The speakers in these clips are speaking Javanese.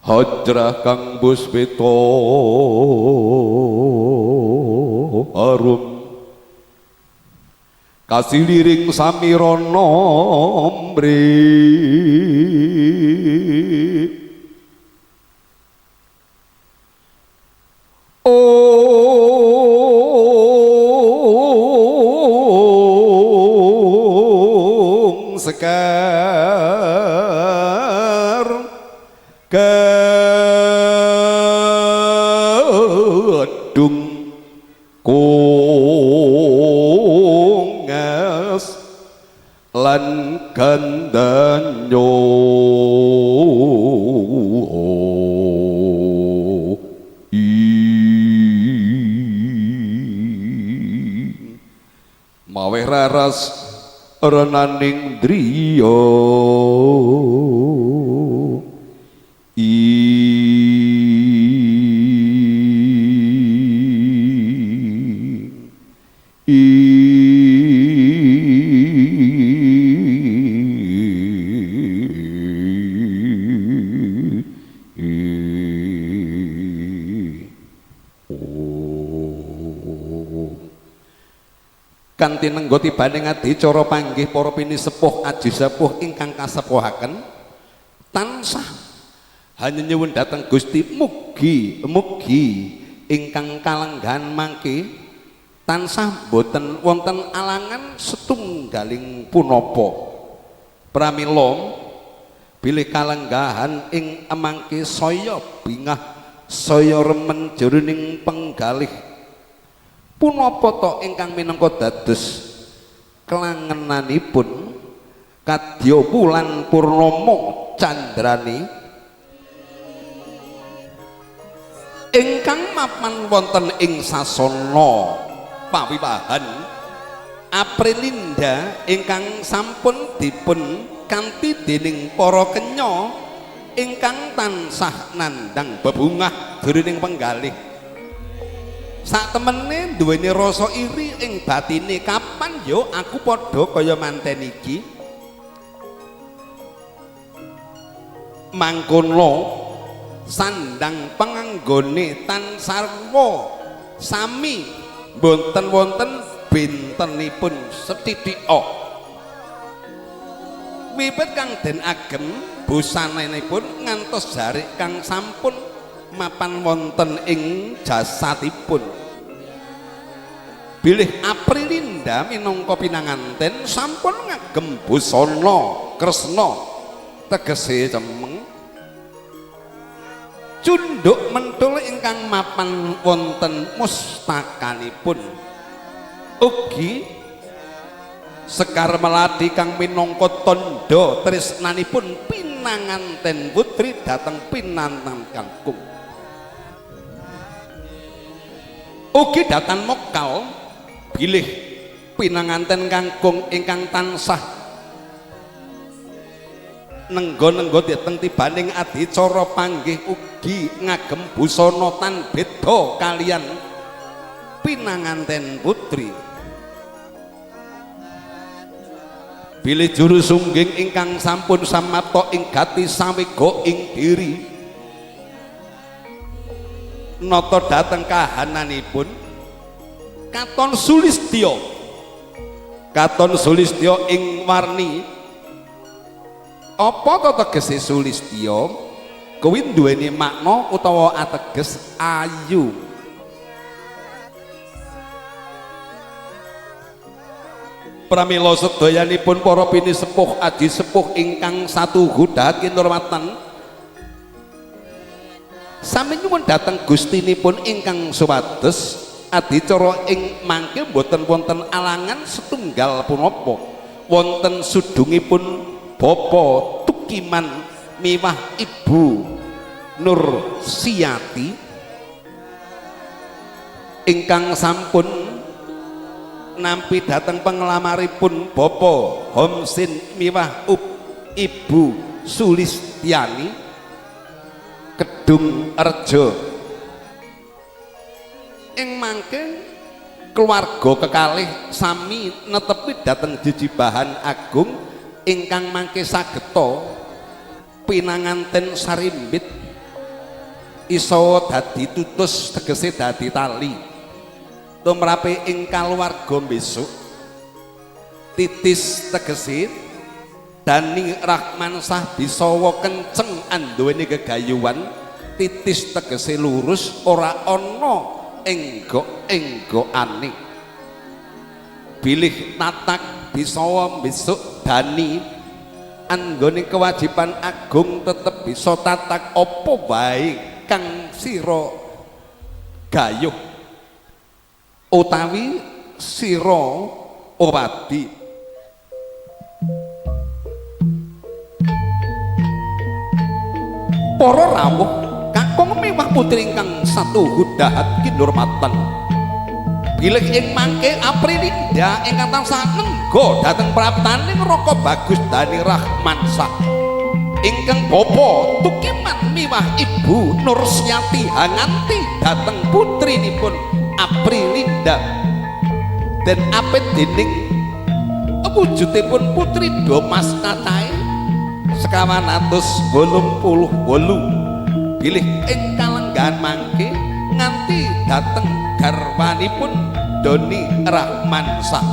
Hajrah kang puspita harum kasiliring samirana mri sekar kedung kungas lan gandanyo maweh raras renaning driya kanthi nenggo tibaning adicara panggih para pinisepuh aji sepuh ingkang kasepuhaken tansah hanya nyuwun dhateng Gusti mugi ingkang kalenggahan mangke tansah boten wonten alangan setunggaling punapa pramila bilih kalenggahan ing mangke saya bingah saya remen jroning penggalih punapa to ingkang minangka dados kelangenanipun kadya wulan purnama candrani ingkang mapan wonten ing sasana pawiwahan Aprilinda ingkang sampun dipun kanthi dening para kenya ingkang tansah nandhang bebungah jroning penggalih sak temene duweni rasa iri ing batine kapan yo aku padha kaya manten iki mangkono sandang panganggone tan sarwa sami boten wonten bentenipun setithika wiwit kang den agem busananipun ngantos jarik kang sampun mapan wonten ing jasadipun bilih Aprilinda minangka pinanganten sampun ngagem busana kresna tegese cemeng cunduk mentul ingkang mapan wonten mustakanipun ugi Sekar Melati kang minangka tandha tresnanipun pinanganten putri dhateng pinantan kangkung ugi dhateng mokal bilih pinanganten kangkung ingkang tansah nenggo-nenggo dhateng tibaning adicara panggih ugi ngagem busana tan beda kalian pinanganten putri bilih juru sungging ingkang sampun samapta ing gati sawega ing diri nata dhateng kahananipun Katon Sulistya ing warni apa to tegese Sulistya kuwi duweni makna utawa ateges ayu pramila sedayanipun para pinisepuh adi sepuh ingkang satuhu dhahaken hormatan sami nyuwun dhateng gustinipun ingkang supados adicara ing mangke boten wonten alangan setunggal punapa wonten sudungipun Bapa Tukiman miwah Ibu Nur Siyati ingkang sampun nampi dhateng penglamaripun Bapa Homsin miwah Ibu Sulistiani Kedung Rejo ing mangke keluarga kekalih sami netepi dhateng jejibahan agung ingkang mangke sageta pinanganten sarimbit iso dadi tutus tegese dadi tali tumrape ing kaluwarga besok titis tegese Dani Rahmansah bisawa kenceng anduweni gegayuhan titis tegese lurus ora ana enggok-enggokane bilih tatak bisawa besok Dani anggone kewajiban agung tetep bisa tatak apa wae kang sira gayuh utawi sira obadi para rawuh kakung mewah putri ingkang satu hudahat kinurmatan bilih ing mangke Aprilinda ingkang tansah nengga dhateng praptaning Raka Bagus Dani Rahmansah ingkang bapa tukiman miwah Ibu Nursyati hanganti dhateng putrinipun Aprilinda den apit dening wujudipun putri Domas kacahe 988 bilih ing kalenggahan mangke nganti dhateng garwanipun Doni Rahmansah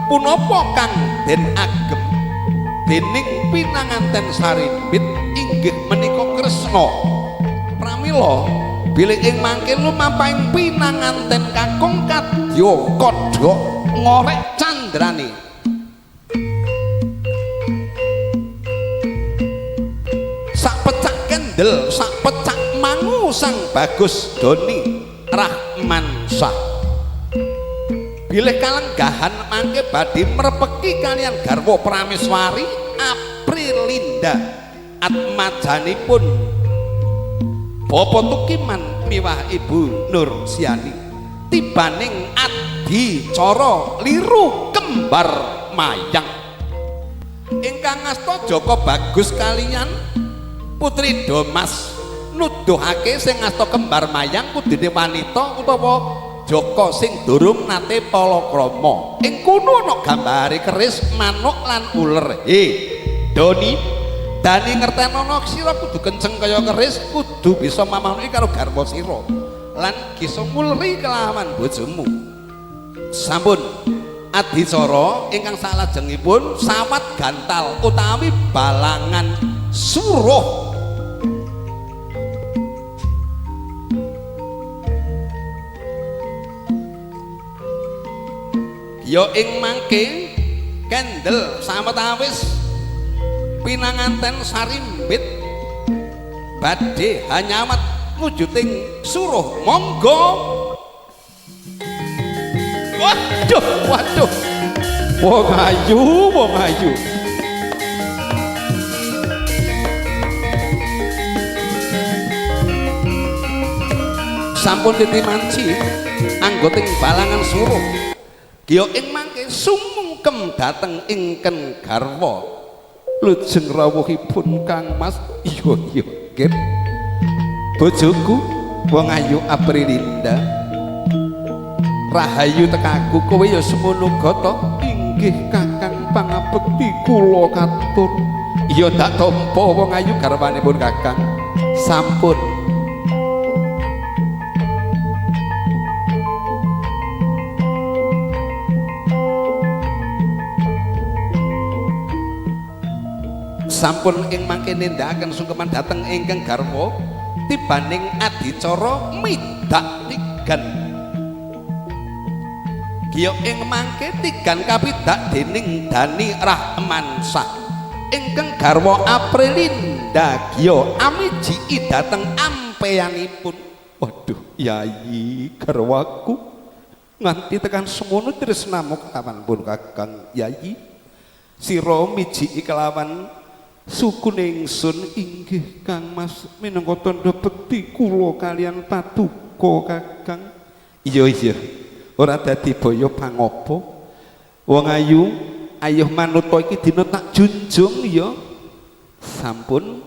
punapa kang den agem dening pinanganten Sarimbit inggih menika Kresna pramila bilih ing mangke lumampahing pinanganten kakung kadya kodhok ngorek candrane sak pecak mangu sang Bagus Doni Rahmansah bilih kalenggahan mangke badhe mrepeki kalian garwa prameswari Aprilinda atmajanipun bapa tukiman miwah Ibu Nursyani tibaning adicara liru kembar mayang ingkang ngasta Joko Bagus kalian Putri Domas nuduhake sing ngasta kembar mayang kudune wanita utawa Joko sing durung nate palakrama ing kono ana gambare keris manuk lan uler Doni Dani ngertenono sira kudu kenceng kaya keris kudu bisa mamanuhi karo garwa sira lan bisa ngulri kelawan bojomu sampun adicara ingkang salajengipun sawat gantal utawi balangan suruh ya ing mangke kendel sawetawis pinanganten Sarimbit badhe hanyawat wujuding suruh monggo waduh wong ayu sampun ditimanci anggoting balangan suruh Kiyo ing mangke sumungkem dateng ingken garwa lujeng rawuhipun Kang Mas iya nggih bojoku wong ayu Aprilinda rahayu tekaku kowe ya semono gata inggih Kakang pangabekti kula katur iya dak tampa wong ayu garwanipun Kakang sampun sampun ing mangke nindakaken sungkeman dhateng ingkang garwa tibaning adicara midak tigan giya ing mangke tigan kapidak dening Dani Rahmansah ingkang garwa Aprilinda giya amiji dhateng ampeyanipun waduh yayi garwaku nganti tekan semono tresnamu kelawan pun Kakang yayi sira miji kelawan sukune ingsun inggih Kang Mas minangka tandha bekti kula kalian paduka Kakang iya ora dadi baya pangapa wong ayu ayuh manuta iki dina tak junjung ya sampun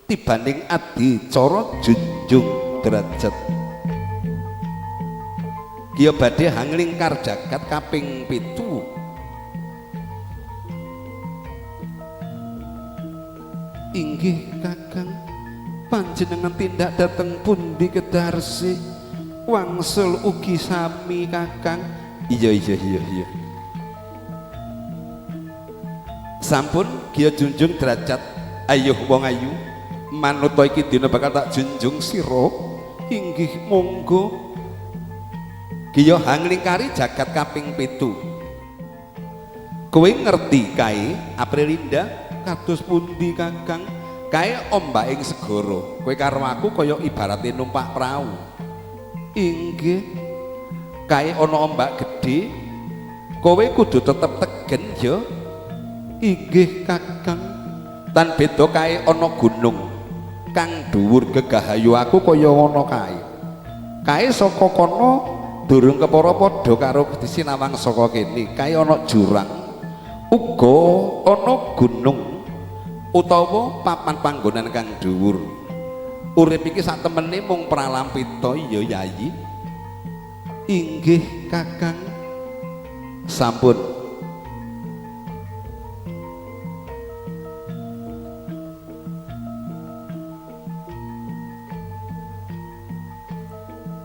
tibaning adicara junjung derajat kiya badhe hanglingkar jagat kaping 7 inggih Kakang panjenengan tindak dateng pundi Kedarsi wangsul ugi sami Kakang. Iya sampun Kiya junjung derajat ayuh wong ayu manuta iki dina bakal tak junjung sira. Inggih monggo. Kiya hanglingkari jagat kaping 7. Kowe ngerti kae Aprilinda kados pundi Kakang? Kae ombaking segara. Kowe karo aku kaya ibarate numpak prau. Inggih. Kae ana ombak gedhe, kowe kudu tetep tegen ya. Inggih Kakang. Tan beda kae ana gunung kang dhuwur gegahayu aku kaya ngono kae. Kae saka kono durung kepara padha karo disinawang saka kene. Kae ana jurang. Uga ana gunung utawa papan panggonan kang dhuwur. Urip iki sak temene mung pralampita ya Yayi. Inggih Kakang. Sampun.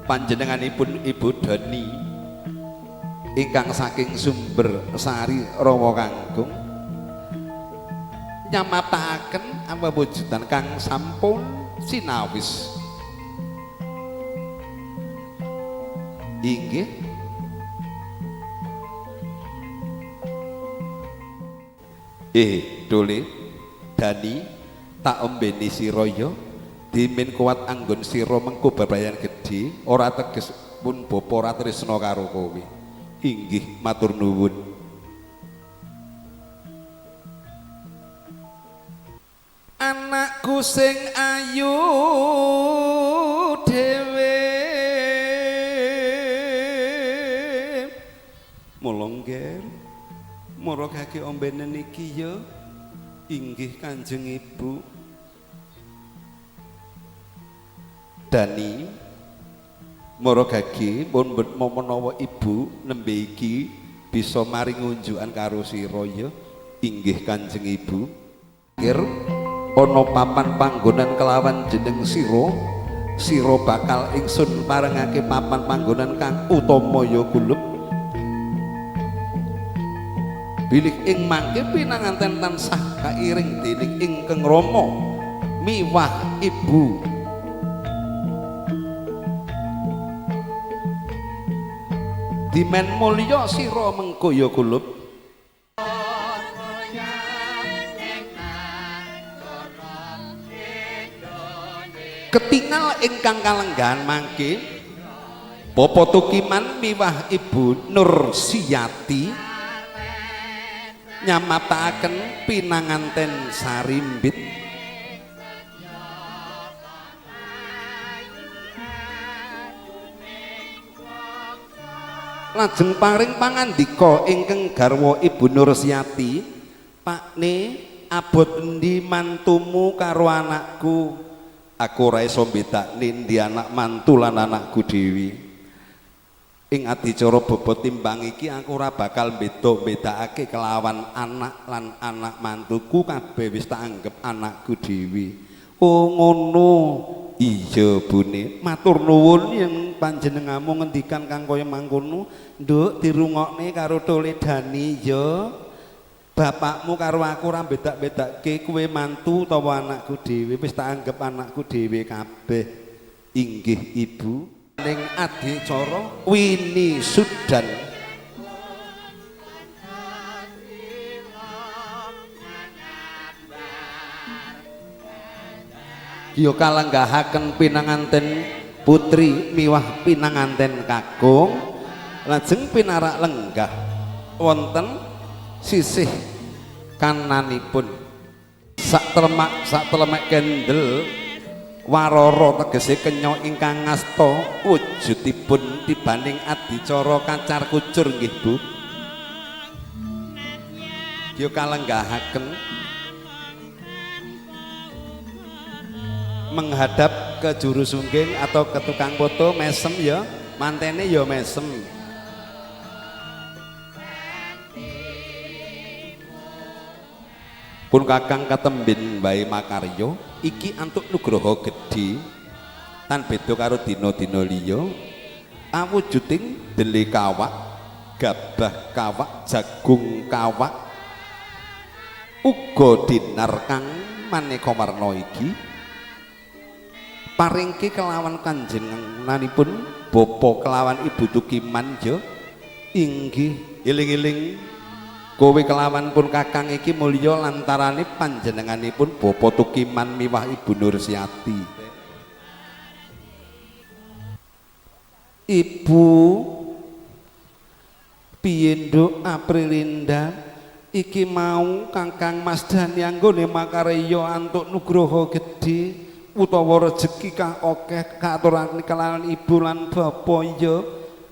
Panjenenganipun Ibu Dani ingkang saking Sumber Sari Rawa Kanggung nyamataken awujudan kang sampun sinawis. Inggih. Dole Dani tak ombeni sira ya dimin kuat anggon sira mengko bebrayan gedhe ora teges pun bapa ora tresna karo kowe. Inggih matur nuwun. Anakku sing ayu dhewe mulongger maragake ombenen iki ya. Inggih Kanjeng Ibu. Dani maragake pun menawa ibu nembe iki bisa maring unjukan karo sira ya. Inggih Kanjeng Ibu. Kir ana papan panggonan kelawan jeneng sira bakal ingsun parengake papan panggonan kang utama ya Gulup. Bilih ing mangke pinanganten tansah kairing dening ingkang Rama miwah Ibu. Dimen mulya sira mengko ya Gulup. Ketingal ingkang kalenggahan mangke Bapa Tukiman miwah Ibu Nursiyati nyamataken pinanganten sarimbit lajeng paring pangandika ingkang garwa Ibu Nursiyati, Pakne abot endi mantumu karo anakku? Aku ora iso mbedakne endi anak mantu lan anakku dhewe. Ing adicara bobot timbang iki aku ora bakal mbedakake kelawan anak lan anak mantuku kabeh wis tak anggap anakku dhewe. Oh ngono. Iya Bune, matur nuwun yen panjenenganmu ngendikan kang kaya mangkono. Nduk dirungokne karo Tole Dani ya. Bapakmu karo aku ora bedak-bedakke kowe mantu utawa anakku dhewe, wis tak anggap anakku dhewe kabeh. Inggih Ibu. Ning adicara Wini Sudan Kiyo kalenggahaken pinanganten putri miwah pinanganten kakung lajeng pinarak lenggah wonten sisih kananipun sak telemek kendel warara tegese kenya ingkang ngasta wujudipun tibaning adicara kacar kucur nggih Bu. Kiyo kalenggahaken menghadap ke juru sungging atau ke tukang foto mesem ya, mantene ya mesem. pun kakang katembin bae makarya iki antuk nugraha gedhe tan beda karo dina-dina liya awujuding dele kawak gabah kawak jagung kawak uga dinar kang maneka warna iki paringke kelawan kanjenenganipun bapa kelawan ibu Tukiman ya inggih eling-eling kowe kelawan pun kakang iki mulya lantarane panjenenganipun bapa Tukiman miwah ibu Nursiati. Ibu piye nduk Aprilinda iki mau Kakang Mas Dani anggone makarya antuk nugraha gedhe utawa rejeki kang akeh katurane kelawan ibu lan bapa ya.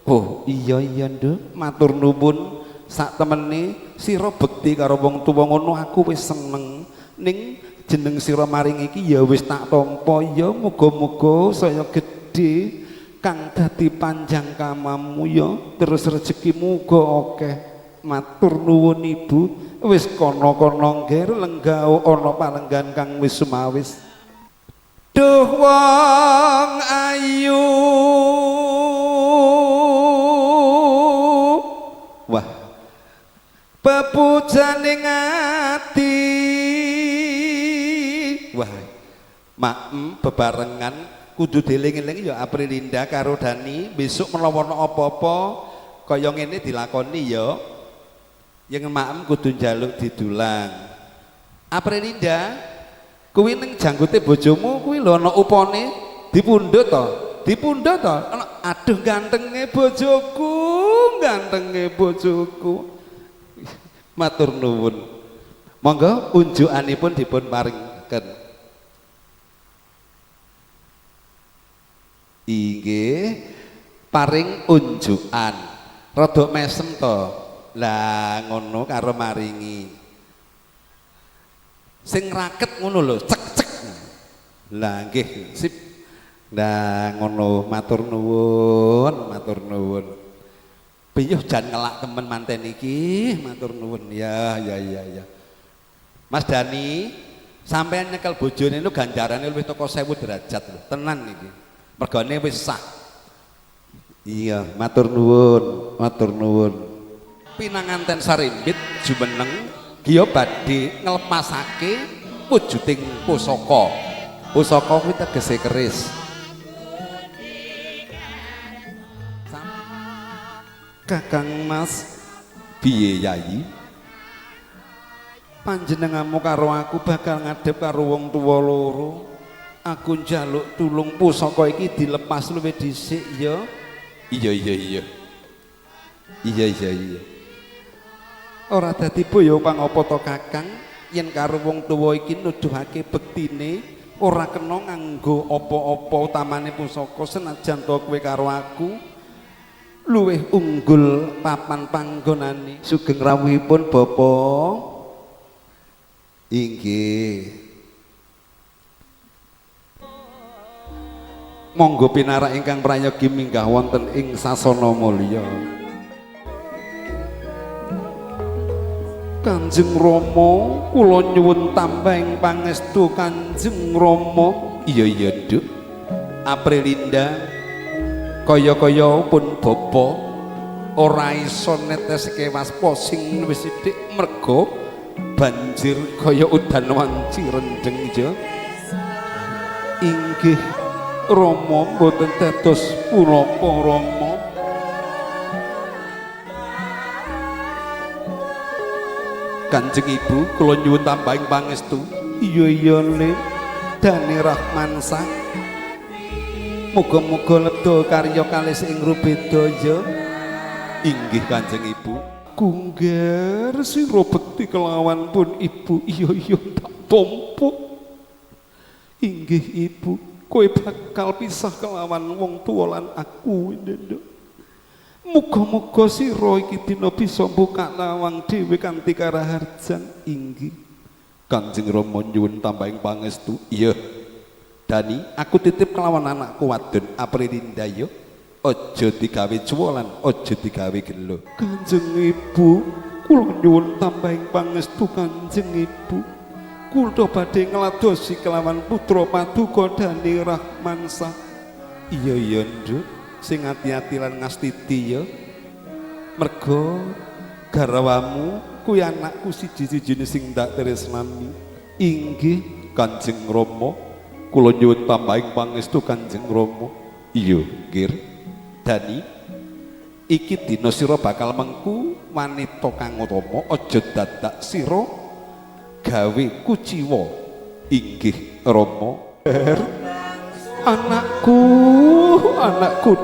Oh iya nduk matur nuwun sak temene sira bekti karo wong tuwa ngono aku wis seneng ning jeneng sira maring iki ya wis tak tampa ya muga-muga saya gedhe kang dadi panjang kamamu ya terus rezekimu uga akeh matur nuwun ibu wis kono-kono ngger lenggah ana palenggan kang wis sumawis duh wong ayu wah bebujaning ati wah maem bebarengan kudu dieling-eling ya Aprilinda karo Dani besok menawa apa-apa kaya ngene dilakoni ya yang maem kudu njaluk didulang Aprilinda kuwi ning janggute bojomu kuwi lho ana upane dipundhut to aduh gantenge bojoku matur nuwun monggo unjukanipun dipun paringken inggih paring unjukan rada mesem to lah ngono karo maringi sing raket ngono lho cek lah nggih sip lah ngono matur nuwun piyuh jan ngelak temen manten iki matur nuwun ya Mas Dani sampean nyekel bojone niku ganjarane luwih teko 1000 derajat lho tenan iki mergane wis sah iya matur nuwun pinanganten sarimbit jumeneng giya badhe nglepasake wujuding pusaka kuwi tegese keris Kakang Mas piye Yayi panjenenganmu karo aku bakal ngadep karo wong tuwa loro aku njaluk tulung pusaka iki dilepas luwih dhisik ya iya ora dadi boyo pangapa to Kakang yen karo wong tuwa iki nuduhake bektine ora kena nganggo apa-apa utamane pusaka senajan to kowe karo aku luwih unggul papan panggonane sugeng rawuhipun bapa inggih monggo pinarak ingkang prayogi minggah wonten ing sasana mulya Kanjeng Rama kula nyuwun tambahing pangestu Kanjeng Rama iya Duk Aprilinda kaya-kaya pun bapa ora iso neteske waspa sing wis sithik merga banjir kaya udan wanci rendeng ya inggih Rama mboten dados punapa Rama Kanjeng Ibu kula nyuwun tambahing pangestu iya Le Dani Rahmansah muga-muga lebda karya kalih ing rubeda ya inggih Kanjeng Ibu kungger sira bekti kelawan pun Ibu iya tak tampa inggih Ibu kowe bakal pisah kelawan wong tuwa lan aku nduk muga-muga sira iki dina bisa buka lawang dhewe kanthi karaharjan inggih Kanjeng Rama nyuwun tambahing pangestu iya Dani aku titip kelawan anakku wadon Aprilinda yo aja digawe cuwolan aja digawe gelo Kanjeng Ibu kula nyuwun tambahing pangestu Kanjeng Ibu kula badhe ngladosi kelawan putra paduka Dani Rahmansa. Iya iya Nduk, sing ati-ati lan ngastiti ya. Merga garwamu kuwi anakku siji-sijine sing tak tresnani. Inggih Kanjeng Rama, kula nyuwun tambahing pangestu Kanjeng Rama. Iya, Nggih. Dani, iki dina sira bakal mengku wanita kang utama, aja dadak sira gawe kuciwa. Inggih Rama. Anakku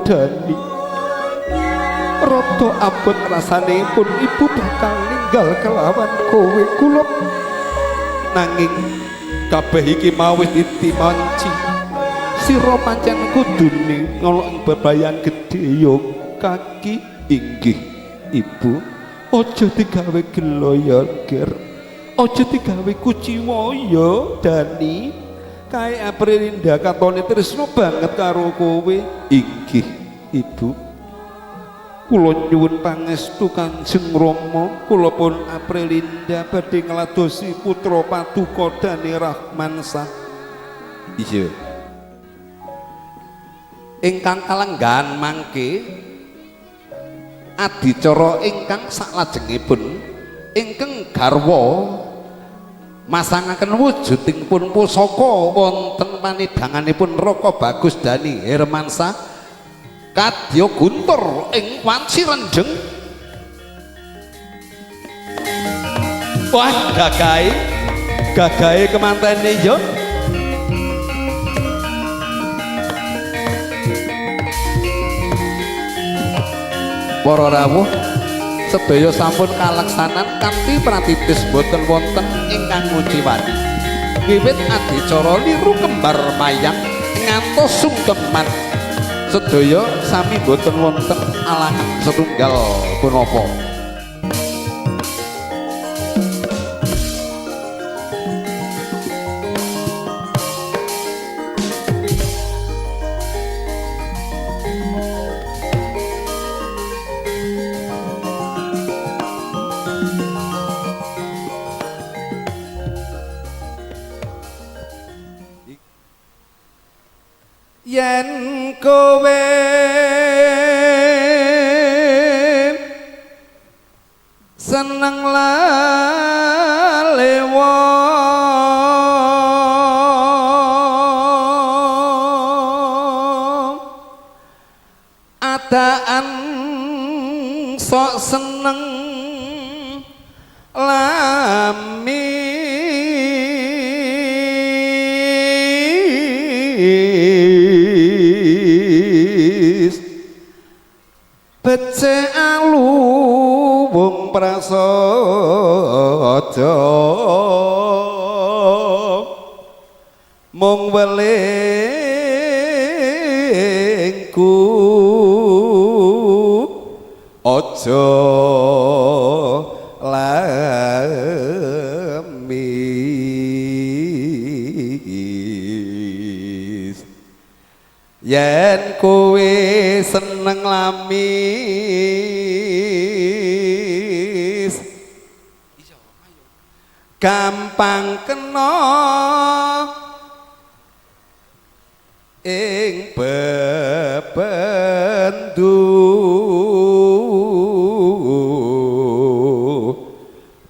Dani, rada abot rasane pun ibu bakal ninggal kelawan kowe kula, nanging kabeh iki mau wis ditimanci. Sira pancen kudune ngolok bebayan gedhe ya kaki. Inggih ibu, aja digawe gelo ya Ger, aja digawe kuciwa ya Dani. Kae Aprilinda katone tresno banget karo kowe. Inggih ibu, kula nyuwun pangestu Kanjeng Rama, kula pun Aprilinda badhe ngladosi putra paduka Dani Rahmansa. Iya, ingkang kalenggahan mangke adicara ingkang saklajengipun ingkang garwa masangaken wujuding pun pusaka wonten panidanganipun Raka Bagus Dani Hermansa kadya guntur ing wanci rendeng. Wah, gagahe kemantene ya. Para rawuh sedaya sampun kalaksanan kanthi pratitis boten wonten ingkang nguciwani. Wiwit adicara liru kembar mayang ngantos sungkeman sedaya sami boten wonten alangan setunggal punapa. Yen kowe seneng lalewa adaan sok seneng lami becik alu wong prasaja mung welingku aja lamis. Yen kowe seneng lamis gampang kena ing bebendu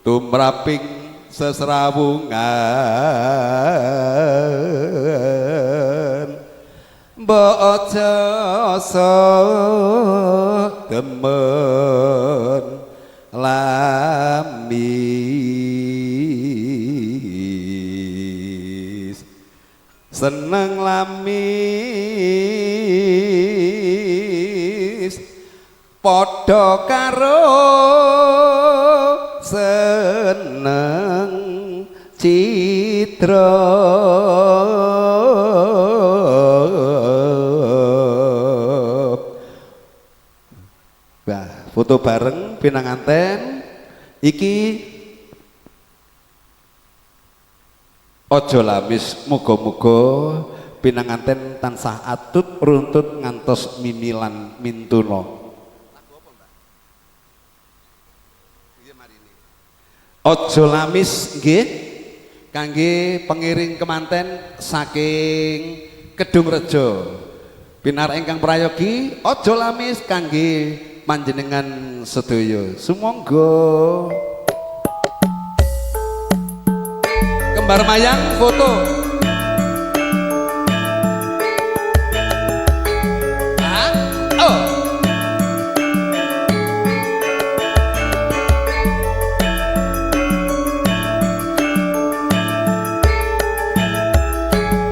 tumraping sesrawungan. Mbok aja demen lamis, seneng lamis padha karo seneng citra. Foto bareng pinanganten iki ojo lamis, muga-muga pinanganten tansah atut runtut ngantos minilan mintuna. Ojo lamis nggih, kangge pengiring kemanten saking Kedung Rejo. Pinar ingkang prayogi aja lamis kangge panjenengan sedaya. Sumangga. Kembar mayang foto.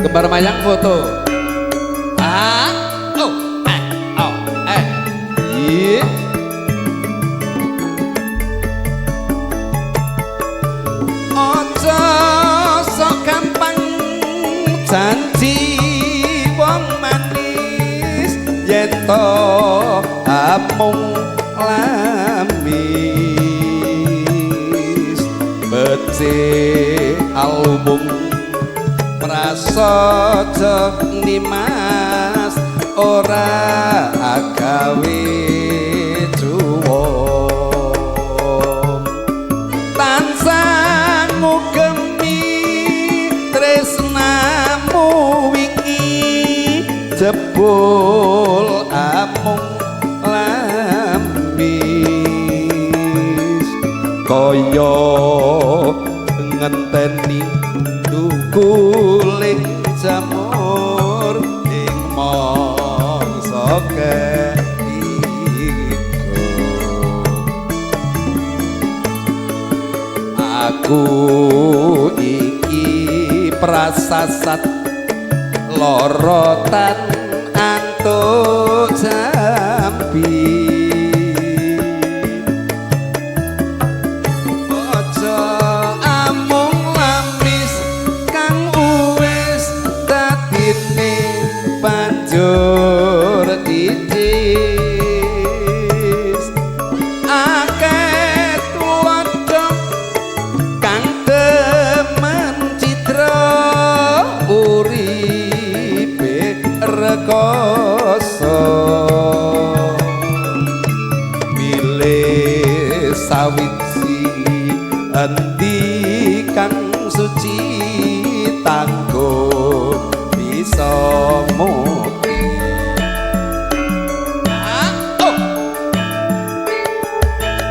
Kembar mayang foto. Ojo sok gampang janji wong manis yen to amung lamis becik album prasaja nimas ora agawe juwon tansah ngugemi tresnamu wingi jebul amung lamis kaya ngenteni kuling jamur ing mangsa ketiga aku iki prasasat lorotan antuk jambi banjur dicis akeh tuladha kang demen citra uripe rekoso milih sawiji endi kang suci tanggung bisa mukti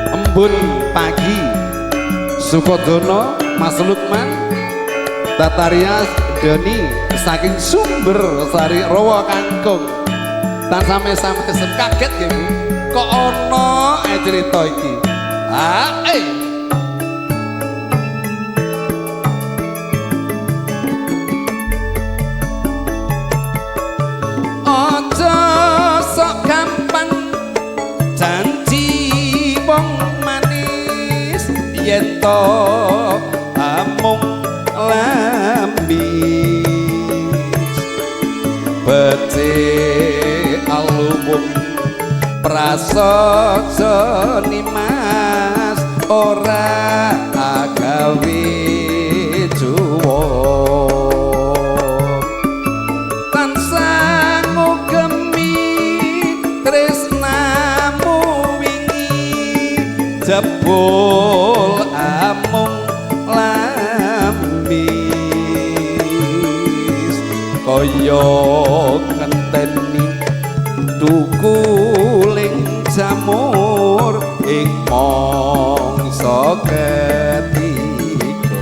embun pagi Sukodono Mas Lukman Tatarias Doni saking Sumber Sari Rawa Kangkung tan sampe-sampe kaget ya Bu kok ono cerita iki sok gampang janji wong manis yen to amung lambis becik alumum prasaja nimas ora agawe juwon tansah tresnamu wingi jebul amung lamis kaya ngenteni tukuling jamur ing mangsa ketiga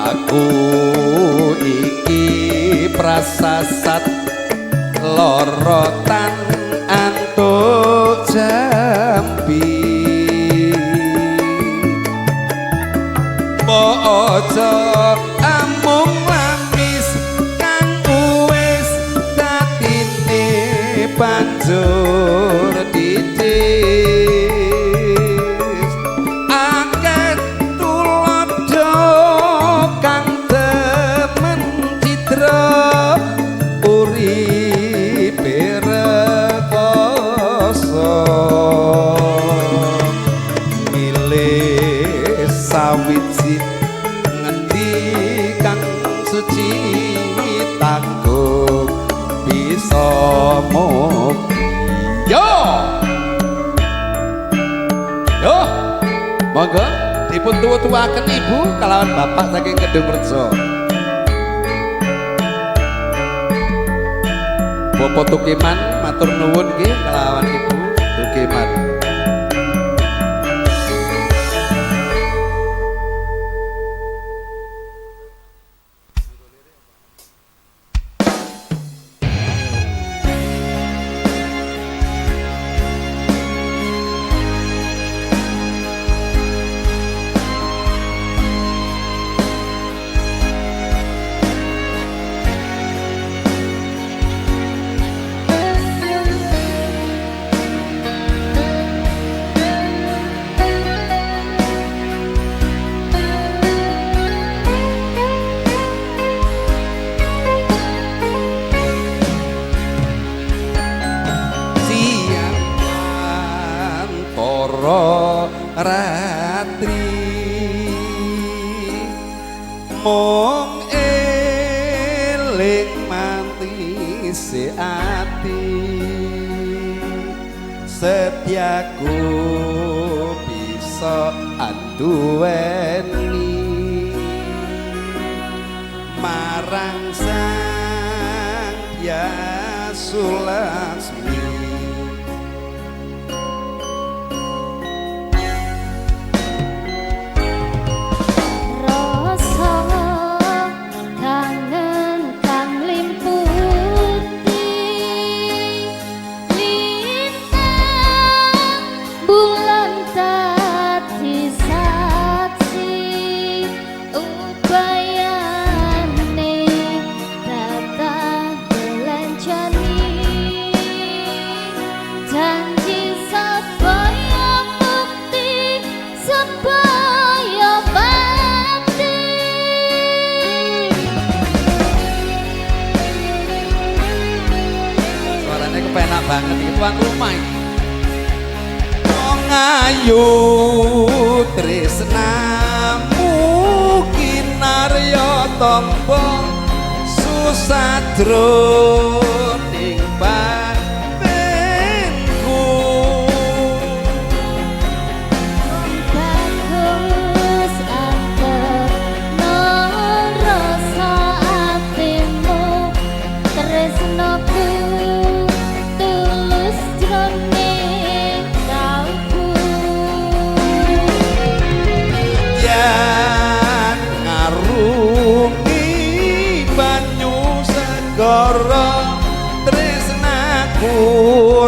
aku iki prasasat lorotan antuk jambi ojo amung lamis kang wis dadine banjur dicis akeh tuladha kang demen citra uripe rekoso milih sawiji ngendi kang suci tanggung bisa mukti yo monggo dipun tuwa-tuwaken ibu kalawan bapak saking Kedung Rejo. Bapak Tukiman matur nuwun nggih kalawan ibu Tukiman. Ratri mong eling manti se ati setiaku bisa anduweni marang sang Hyang Laksmi. Enak banget iki tuan rumah iki. Wong ayu tresnamu kinarya tamba susadro ning batinku bagus antara rasa atimu tresnaku segara tresnaku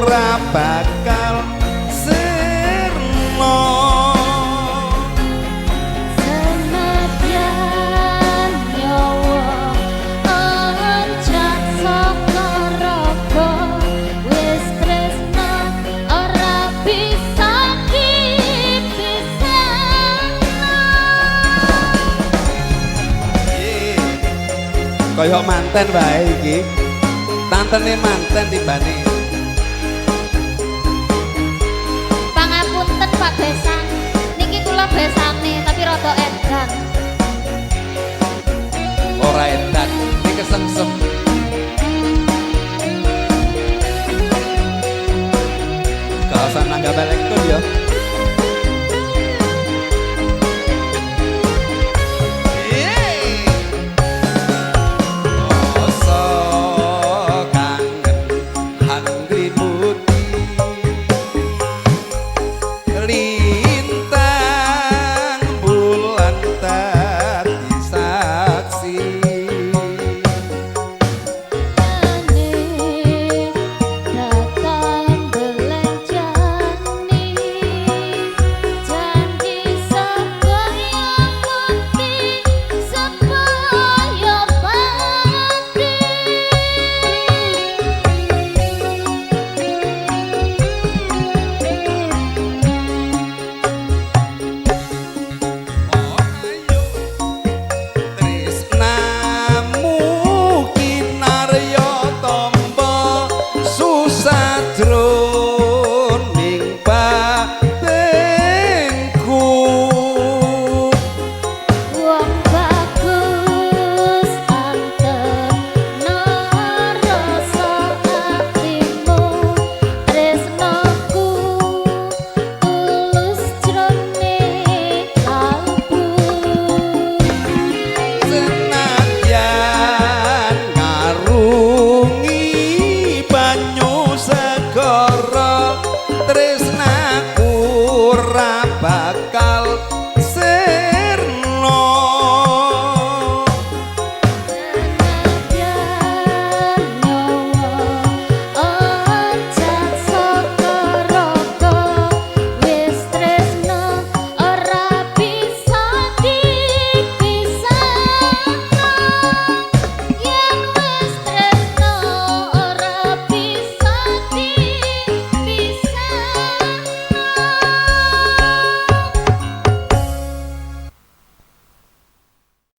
ora bakal sirna senadyan nyawa ancak saka raga wis tresna ora bisa dipisahna kaya manten wae iki tantene manten tibane. Pangapunten Pak Besan niki kula besane tapi rada edan Ora edan iki kesengsem gak usah nanggap balik tuh ya. lintang bulan bakal